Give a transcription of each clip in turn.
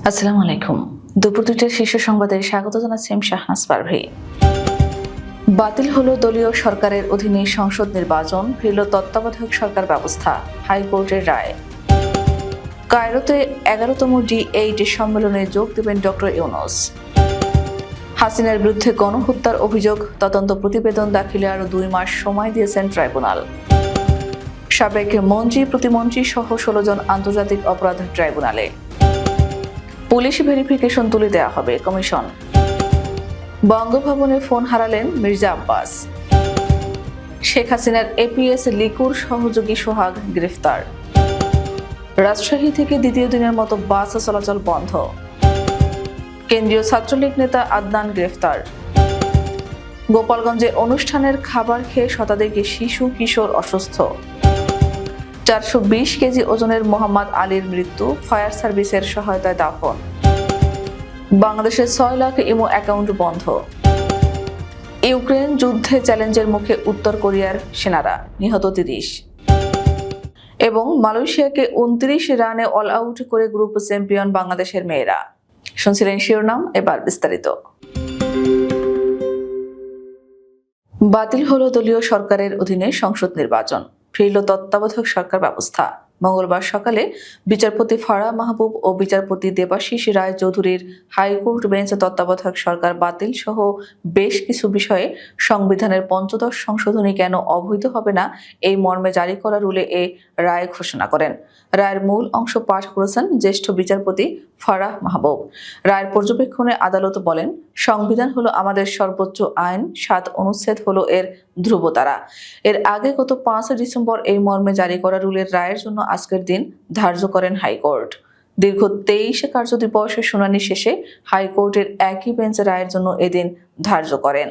আসসালামু আলাইকুম। দুপুর ২টার শীর্ষ সংবাদে স্বাগত জানাচ্ছি আমি শাহনাজ পারভী। বাতিল হলো দলীয় সরকারের অধীনে সংসদ নির্বাচন, ফিরল তত্ত্বাবধায়ক সরকার ব্যবস্থা, হাইকোর্টের রায়। কায়রোতে ১১তম D8 সম্মেলনে যোগ দেবেন ডক্টর ইউনূস। হাসিনার বিরুদ্ধে গণহত্যার অভিযোগ, তদন্ত প্রতিবেদন দাখিলে আরও ২ মাস সময় দিয়েছেন ট্রাইব্যুনাল। সাবেক মন্ত্রী, প্রতিমন্ত্রী সহ ১৬ জন আন্তর্জাতিক অপরাধ ট্রাইব্যুনালে। পুলিশ ভেরিফিকেশন তুলে দেওয়া হবে কমিশন। বঙ্গভবনে ফোন হারালেন মির্জা আব্বাস। শেখ হাসিনার APS লিকুর সহযোগী সোহাগ গ্রেফতার। রাজশাহী থেকে দ্বিতীয় দিনের মতো বাস চলাচল বন্ধ। কেন্দ্রীয় ছাত্রলীগ নেতা আদনান গ্রেফতার। গোপালগঞ্জে অনুষ্ঠানের খাবার খেয়ে শতাধিক শিশু কিশোর অসুস্থ। ৪২০ কেজি ওজনের মোহাম্মদ আলীর মৃত্যু, ফায়ার সার্ভিসের সহায়তায় দাফন। বাংলাদেশের ৬ লাখ ইমো অ্যাকাউন্ট বন্ধ। ইউক্রেন যুদ্ধে চ্যালেঞ্জের মুখে উত্তর কোরিয়ার সেনারা, নিহত ৩০। এবং মালয়েশিয়াকে ২৯ রানে অল আউট করে গ্রুপ চ্যাম্পিয়ন বাংলাদেশের মেয়েরা। শুনছিলেন শিরোনাম, এবার বিস্তারিত। বাতিল হলো দলীয় সরকারের অধীনে সংসদ নির্বাচন, ফিরল তত্ত্বাবধায়ক সরকার ব্যবস্থা। মঙ্গলবার সকালে বিচারপতি ফারাহ মাহবুব ও বিচারপতি দেবাশিস রায় চৌধুরীর হাইকোর্ট বেঞ্চ তত্ত্বাবধায়ক সরকার বাতিল সহ বেশ কিছু বিষয়ে সংবিধানের ৫০ সংশোধনী কেন অবৈধ হবে না এই মর্মে জারি করা রুলে এ রায় ঘোষণা করেন। রায়ের মূল অংশ পাঠ করেছেন জ্যেষ্ঠ বিচারপতি ফারাহ মাহবুব। রায়ের পর্যবেক্ষণে আদালত বলেন, সংবিধান হলো আমাদের সর্বোচ্চ আইন, ৭ অনুচ্ছেদ হলো এর ধ্রুবতারা। এর আগে গত ৫ ডিসেম্বর এই মর্মে জারি করা রুলের রায়ের জন্য আজকের দিন ধার্য করেন হাইকোর্ট। দীর্ঘ ২৩ কার্যদিবসের শুনানি শেষে হাইকোর্টের একই বেঞ্চ রায়ের জন্য এদিন ধার্য করেন।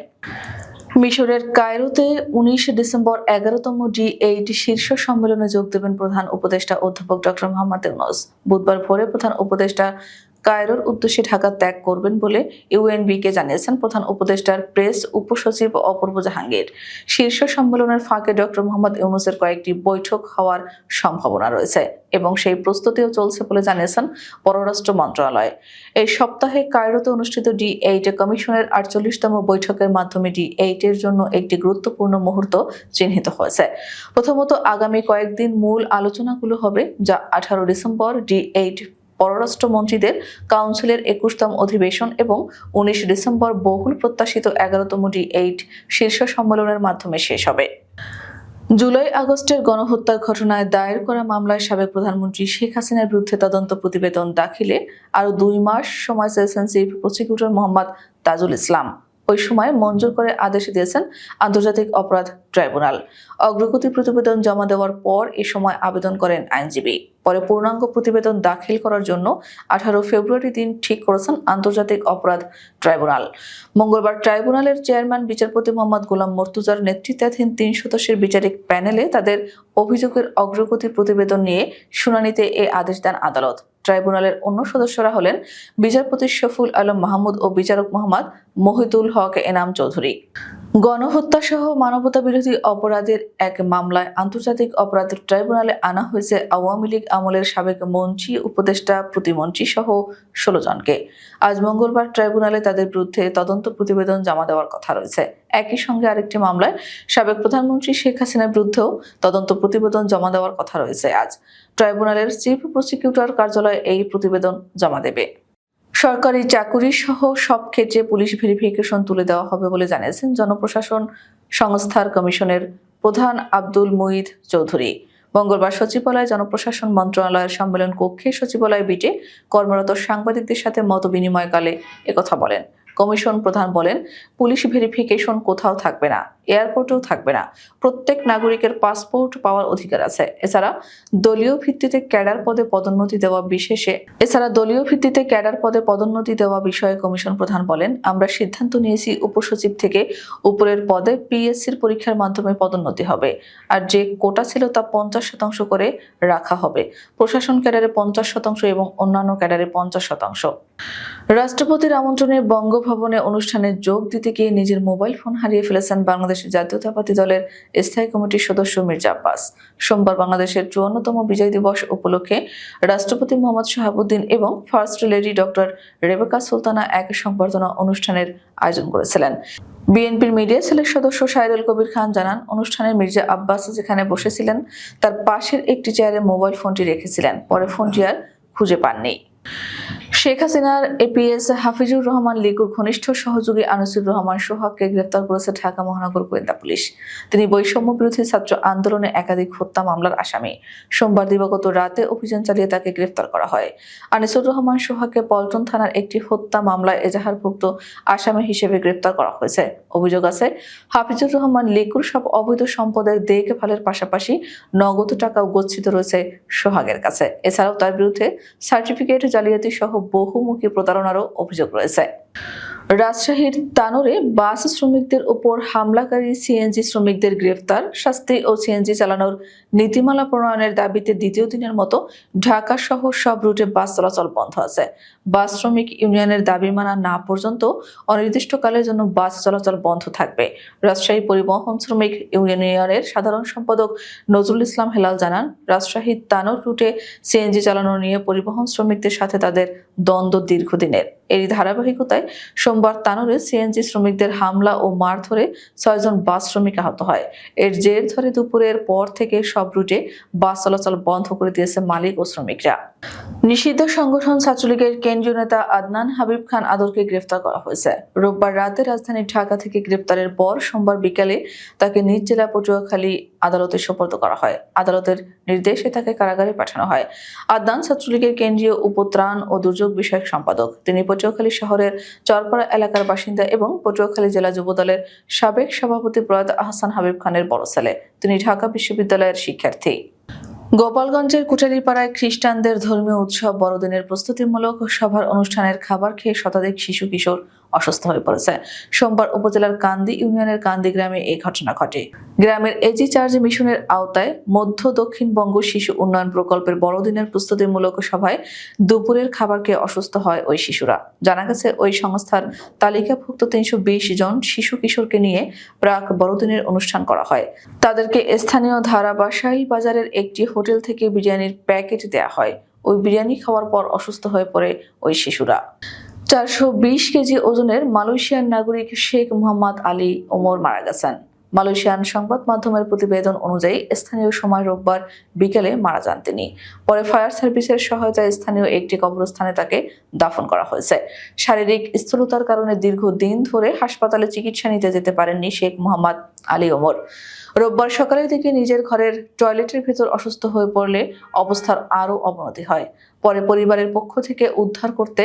মিশরের কায়রোতে ১৯ ডিসেম্বর ১১তম D8 শীর্ষ সম্মেলনে যোগ দেবেন প্রধান উপদেষ্টা অধ্যাপক ডক্টর মোহাম্মদ ইউনূস। বুধবার ভোরে প্রধান উপদেষ্টা কায়রোর উদ্দেশ্যে ঢাকা ত্যাগ করবেন বলে UNB-কে জানিয়েছেন প্রধান উপদেষ্টার প্রেস উপসচিব অপূর্ব জাহাঙ্গীর। শীর্ষ সম্মেলনের ফাঁকে ডক্টর মোহাম্মদ ইউনূসের কয়েকটি বৈঠক হওয়ার সম্ভাবনা রয়েছে এবং সেই প্রস্তুতিও চলছে বলে জানিয়েছেন পররাষ্ট্র মন্ত্রণালয়। এই সপ্তাহে কায়রোতে অনুষ্ঠিত D8 কমিশনের ৪৮তম বৈঠকের মাধ্যমে D8 এর জন্য একটি গুরুত্বপূর্ণ মুহূর্ত চিহ্নিত হয়েছে। প্রথমত, আগামী কয়েকদিন মূল আলোচনাগুলো হবে, যা ১৮ ডিসেম্বর D8 পররাষ্ট্র মন্ত্রীদের কাউন্সিলের ২১তম অধিবেশন এবং ১৯ ডিসেম্বর বহুল প্রত্যাশিত ১১তম D8 শীর্ষ সম্মেলনের মাধ্যমে শেষ হবে। জুলাই আগস্টের গণহত্যার ঘটনায় দায়ের করা মামলায় সাবেক প্রধানমন্ত্রী শেখ হাসিনার বিরুদ্ধে তদন্ত প্রতিবেদন দাখিলে আরও ২ মাস সময় চেয়েছেন চিফ প্রসিকিউটর মোহাম্মদ তাজুল ইসলাম। ওই সময় মঞ্জুর করে আদেশ দিয়েছেন আন্তর্জাতিক অপরাধ ট্রাইব্যুনাল। অগ্রগতি প্রতিবেদন জমা দেওয়ার পর এ সময় আবেদন করেন আইনজীবী। পরে পূর্ণাঙ্গ প্রতিবেদন দাখিল করার জন্য ১৮ ফেব্রুয়ারি দিন ঠিক করেছেন আন্তর্জাতিক অপরাধ ট্রাইব্যুনাল। মঙ্গলবার ট্রাইব্যুনালের চেয়ারম্যান বিচারপতি মোহাম্মদ গোলাম মর্তুজার নেতৃত্বাধীন ৩ সদস্যের বিচারিক প্যানেলে তাদের অভিযোগের অগ্রগতি প্রতিবেদন নিয়ে শুনানিতে এ আদেশ দেন আদালত। ট্রাইব্যুনালের অন্য সদস্যরা হলেন বিচারপতি শফিউল আলম মাহমুদ ও বিচারক মোহাম্মদ মহিতুল হক এনাম চৌধুরী। গণহত্যা সহ মানবতা বিরোধী অপরাধের এক মামলায় আন্তর্জাতিক অপরাধ ট্রাইব্যুনালে আনা হয়েছে আওয়ামী লীগ আমলের সাবেক মন্ত্রী, উপদেষ্টা, প্রতিমন্ত্রী সহ ১৬ জনকে। আজ মঙ্গলবার ট্রাইব্যুনালে তাদের বিরুদ্ধে তদন্ত প্রতিবেদন জমা দেওয়ার কথা রয়েছে। একই সঙ্গে আরেকটি মামলায় সাবেক প্রধানমন্ত্রী শেখ হাসিনার বিরুদ্ধেও তদন্ত প্রতিবেদন জমা দেওয়ার কথা রয়েছে। আজ ট্রাইব্যুনালের চিফ প্রসিকিউটর কার্যালয়ে এই প্রতিবেদন জমা দেবে। সরকারি চাকুরি সহ সব ক্ষেত্রে পুলিশ ভেরিফিকেশন তুলে দেওয়া হবে বলে জানিয়েছেন জনপ্রশাসন সংস্থার কমিশনের প্রধান আব্দুল মুঈদ চৌধুরী। মঙ্গলবার সচিবালয় জনপ্রশাসন মন্ত্রণালয়ের সম্মেলন কক্ষে সচিবালয় বিটে কর্মরত সাংবাদিকদের সাথে মত বিনিময়কালে একথা বলেন। কমিশন প্রধান বলেন, পুলিশ ভেরিফিকেশন কোথাও থাকবে না, এয়ারপোর্টেও থাকবে না। প্রত্যেক নাগরিকের পাসপোর্ট পাওয়ার অধিকার আছে। এছাড়া দলীয় ভিত্তিতে ক্যাডার পদে পদোন্নতি দেওয়া বিষয়ে কমিশন প্রধান বলেন, আমরা সিদ্ধান্ত নিয়েছি উপসচিব থেকে উপরের পদে PSCর পরীক্ষার মাধ্যমে পদোন্নতি হবে। আর যে কোটা ছিল তা ৫০% করে রাখা হবে। প্রশাসন ক্যাডারে ৫০% এবং অন্যান্য ক্যাডারে ৫০%। রাষ্ট্রপতির আমন্ত্রণে বঙ্গভবনে অনুষ্ঠানে যোগ দিতে গিয়ে নিজের মোবাইল ফোন হারিয়ে ফেলেছেন বাংলাদেশের জাতীয়তাবাদী দলের স্থায়ী কমিটির সদস্য মির্জা আব্বাস। সোমবার বাংলাদেশের ৫৪তম বিজয় দিবস উপলক্ষে রাষ্ট্রপতি মোহাম্মদ শাহাবুদ্দিন এবং first lady doctor Rebecca Sultana এক সংবর্ধনা অনুষ্ঠানের আয়োজন করেছিলেন। বিএনপির মিডিয়া সেলের সদস্য সাইদুল কবির খান জানান, অনুষ্ঠানে মির্জা আব্বাস যেখানে বসেছিলেন তার পাশের একটি চেয়ারে মোবাইল ফোনটি রেখেছিলেন। পরে ফোনটি আর খুঁজে পাননি। শেখ হাসিনার এপিএস হাফিজুর রহমান লিকুর ঘনিষ্ঠ সহযোগী আনিসুর রহমান সোহাগকে গ্রেফতার করেছে ঢাকা মহানগর গোয়েন্দা পুলিশ। তিনি বৈষম্য বিরোধী ছাত্র আন্দোলনে একাধিক হত্যা মামলার আসামি। সোমবার দিবাগত রাতে অভিযান চালিয়ে তাকে গ্রেফতার করা হয়। আনিসুর রহমান সোহাগকে পল্টন থানার একটি হত্যা মামলায় এজাহারভুক্ত আসামি হিসেবে গ্রেফতার করা হয়েছে। অভিযোগ আছে, হাফিজুর রহমান লিকুর সব অবৈধ সম্পদের দেখভালের পাশাপাশি নগদ টাকাও গচ্ছিত রয়েছে সোহাগের কাছে। এছাড়াও তার বিরুদ্ধে সার্টিফিকেট জালিয়াতি সহ বহুমুখী প্রতারণারও অভিযোগ রয়েছে। রাজশাহীর তানোরে বাস শ্রমিকদের উপর হামলাকারী সিএনজি শ্রমিকদের গ্রেফতার, শাস্তি ও সিএনজি চালানোর নীতিমালা প্রণয়নের দাবিতে দ্বিতীয় দিনের মতো ঢাকা সহ সব রুটে বাস চলাচল বন্ধ আছে। বাস শ্রমিক ইউনিয়নের দাবি মানা না পর্যন্ত অনির্দিষ্টকালের জন্য বাস চলাচল বন্ধ থাকবে। রাজশাহী পরিবহন শ্রমিক ইউনিয়নের সাধারণ সম্পাদক নজরুল ইসলাম হেলাল জানান, রাজশাহী তানোর রুটে সিএনজি চালানো নিয়ে পরিবহন শ্রমিকদের সাথে তাদের দ্বন্দ্ব দীর্ঘদিনের। এরই ধারাবাহিকতায় সোমবার তানোরে সিএনজি শ্রমিকদের হামলা ও মারধরে ৬ জন বাস শ্রমিক আহত হয়। এর জের ধরে দুপুরের পর থেকে সব রুটে বাস চলাচল বন্ধ করে দিয়েছে মালিক ও শ্রমিকরা। নিষিদ্ধ সংগঠন ছাত্রলীগের কেন্দ্রীয় নেতা আদনান হাবিব খান আদরকে গ্রেফতার করা হয়েছে। রোববার রাতে রাজধানী ঢাকা থেকে গ্রেফতারের পর সোমবার বিকেলে তাকে নিজ জেলা পটুয়াখালী আদালতে সোপর্দ করা হয়। আদালতের নির্দেশে তাকে কারাগারে পাঠানো হয়। আদনান ছাত্রলীগের কেন্দ্রীয় উপত্রাণ ও দুর্যোগ বিষয়ক সম্পাদক। তিনি পটুয়াখালী শহরের চরপাড়া এলাকার বাসিন্দা এবং পটুয়াখালী জেলা যুবদলের সাবেক সভাপতি প্রয়াত আহসান হাবিব খানের বড় ছেলে। তিনি ঢাকা বিশ্ববিদ্যালয়ের শিক্ষার্থী। গোপালগঞ্জের কুটালীপাড়ায় খ্রিস্টানদের ধর্মীয় উৎসব বড়দিনের প্রস্তুতিমূলক সভার অনুষ্ঠানের খাবার খেয়ে শতাধিক শিশু কিশোর অসুস্থ হয়ে পড়েছে। সোমবার উপজেলার কান্দি ইউনিয়নের কান্দি গ্রামে এই ঘটনা ঘটে। গ্রামের এজি চার্জ মিশনের আওতায় মধ্য দক্ষিণবঙ্গ শিশু উন্নয়ন প্রকল্পের বড়দিনের প্রস্তুতিমূলক সভায় দুপুরের খাবার খেয়ে অসুস্থ হয় ওই শিশুরা। জানা গেছে, ওই সংস্থার তালিকাভুক্ত ৩২০ জন শিশু কিশোরকে নিয়ে প্রাক বড়দিনের অনুষ্ঠান করা হয়। তাদেরকে স্থানীয় ধারাবাসাইল বাজারের একটি হোটেল থেকে বিরিয়ানির প্যাকেট দেয়া হয়। ওই বিরিয়ানি খাওয়ার পর অসুস্থ হয়ে পড়ে ওই শিশুরা। ৪২০ কেজি ওজনের মালয়েশিয়ান নাগরিক শেখ মোহাম্মদ আলী ওমর মারা গেছেন। মালয়েশিয়ান সংবাদ মাধ্যমের প্রতিবেদন অনুযায়ী স্থানীয় সময় রোববার বিকেলে মারা যান তিনি। পরে ফায়ার সার্ভিসের সহায়তায় স্থানীয় একটি কবরস্থানে তাকে দাফন করা হয়েছে। শারীরিক স্থূলতার কারণে দীর্ঘদিন ধরে হাসপাতালে চিকিৎসা নিতে যেতে পারেননি শেখ মোহাম্মদ আলী ওমর। রোববার সকালের দিকে নিজের ঘরের টয়লেটের ভেতর অসুস্থ হয়ে পড়লে অবস্থার আরও অবনতি হয়। পরে পরিবারের পক্ষ থেকে উদ্ধার করতে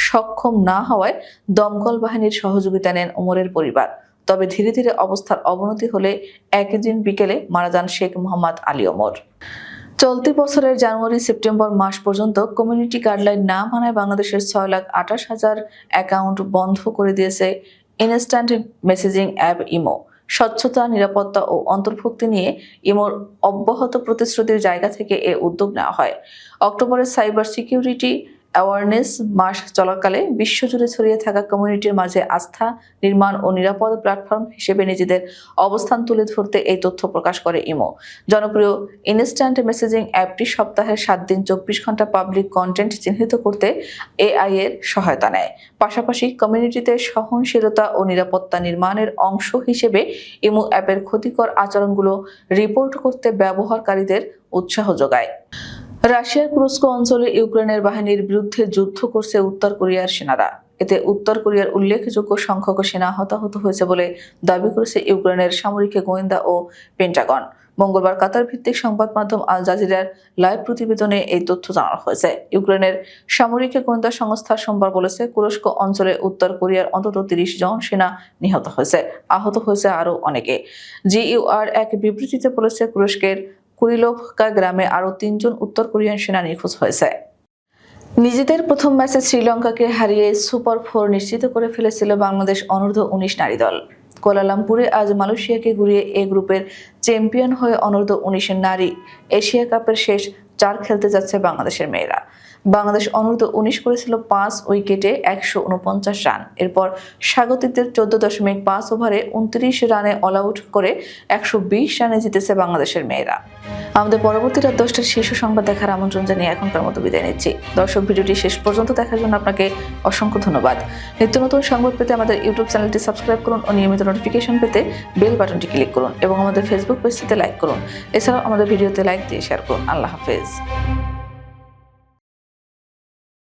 সক্ষম না হওয়ায় দমকল বাহিনীর সহযোগিতা নেন ওমরের পরিবার। তবে ধীরে ধীরে অবস্থার অবনতি হলে একদিন বিকেলে মারা যান শেখ মোহাম্মদ আলী ওমর। চলতি বছরের জানুয়ারি সেপ্টেম্বর মাস পর্যন্ত কমিউনিটি গাইডলাইন না মানায় বাংলাদেশের ৬,২৮,০০০ অ্যাকাউন্ট বন্ধ করে দিয়েছে ইনস্ট্যান্ট মেসেজিং অ্যাপ ইমো। স্বচ্ছতা, নিরাপত্তা ও অন্তর্ভুক্তি নিয়ে ইমোর অব্যাহত প্রতিশ্রুতির জায়গা থেকে এ উদ্যোগ নেওয়া হয়। অক্টোবরে সাইবার সিকিউরিটি অ্যাওয়ারনেস মাস চলাকালে বিশ্বজুড়ে ছড়িয়ে থাকা কমিউনিটির মাঝে আস্থা নির্মাণ ও নিরাপদ প্ল্যাটফর্ম হিসেবে নিজেদের অবস্থান তুলে ধরতে এই তথ্য প্রকাশ করে ইমো। জনপ্রিয় ইনস্ট্যান্ট মেসেজিং অ্যাপটি সপ্তাহে ৭ দিন ২৪ ঘন্টা পাবলিক কন্টেন্ট চিহ্নিত করতে এআই এর সহায়তা নেয়। পাশাপাশি কমিউনিটিতে সহনশীলতা ও নিরাপত্তা নির্মাণের অংশ হিসেবে ইমো অ্যাপের ক্ষতিকর আচরণগুলো রিপোর্ট করতে ব্যবহারকারীদের উৎসাহ যোগায়। রাশিয়ার কুরস্ক অঞ্চলে ইউক্রেনের বাহিনীর বিরুদ্ধে যুদ্ধ করছে উত্তর কোরিয়ার সেনারা। এতে উত্তর কোরিয়ার উল্লেখযোগ্য সংখ্যক সেনা হতাহত হয়েছে বলে দাবি করেছে ইউক্রেনের সামরিক গোয়েন্দা ও পেন্টাগন। মঙ্গলবার কাতার ভিত্তিক সংবাদ মাধ্যম আল জাজিরার লাইভ প্রতিবেদনে এই তথ্য জানানো হয়েছে। ইউক্রেনের সামরিক গোয়েন্দা সংস্থা সোমবার বলেছে, কুরস্ক অঞ্চলে উত্তর কোরিয়ার অন্তত ৩০ জন সেনা নিহত হয়েছে, আহত হয়েছে আরও অনেকে। জিইউআর এক বিবৃতিতে বলেছে, কুরস্কের কুরিলোভকা গ্রামে আরও ৩ জন উত্তর কোরিয়ান সেনা নিখোঁজ হয়েছে। নিজেদের প্রথম ম্যাচে শ্রীলঙ্কাকে হারিয়ে সুপার 4 নিশ্চিত করে ফেলেছিল বাংলাদেশ অনূর্ধ্ব-১৯ নারী দল। কুয়ালালামপুরে আজ মালয়েশিয়াকে ঘুরিয়ে এ গ্রুপের চ্যাম্পিয়ন হয়ে অনূর্ধ্ব-১৯ নারী এশিয়া কাপের শেষ 4 খেলতে যাচ্ছে বাংলাদেশের মেয়েরা। বাংলাদেশ অনূর্ধ্ব 19 করেছিল 5 উইকেটে 149 রান। এরপর স্বাগতিকদের 14.5 ওভারে 29 রানে অল আউট করে 120 রানে জিতেছে বাংলাদেশের মেয়েরা। আমাদের পরবর্তী রাত 10টার শীর্ষ সংবাদ দেখার আমন্ত্রণ জানিয়ে এখনকার মতো বিদায় নিচ্ছি। দর্শক, ভিডিওটি শেষ পর্যন্ত দেখার জন্য আপনাকে অসংখ্য ধন্যবাদ। নিত্য নতুন সংবাদ পেতে আমাদের ইউটিউব চ্যানেলটি সাবস্ক্রাইব করুন ও নিয়মিত নোটিফিকেশন পেতে বেল বাটনটি ক্লিক করুন এবং আমাদের ফেসবুক পেজটিতে লাইক করুন। এছাড়াও আমাদের ভিডিওতে লাইক দিয়ে শেয়ার করুন। আল্লাহ হাফেজ।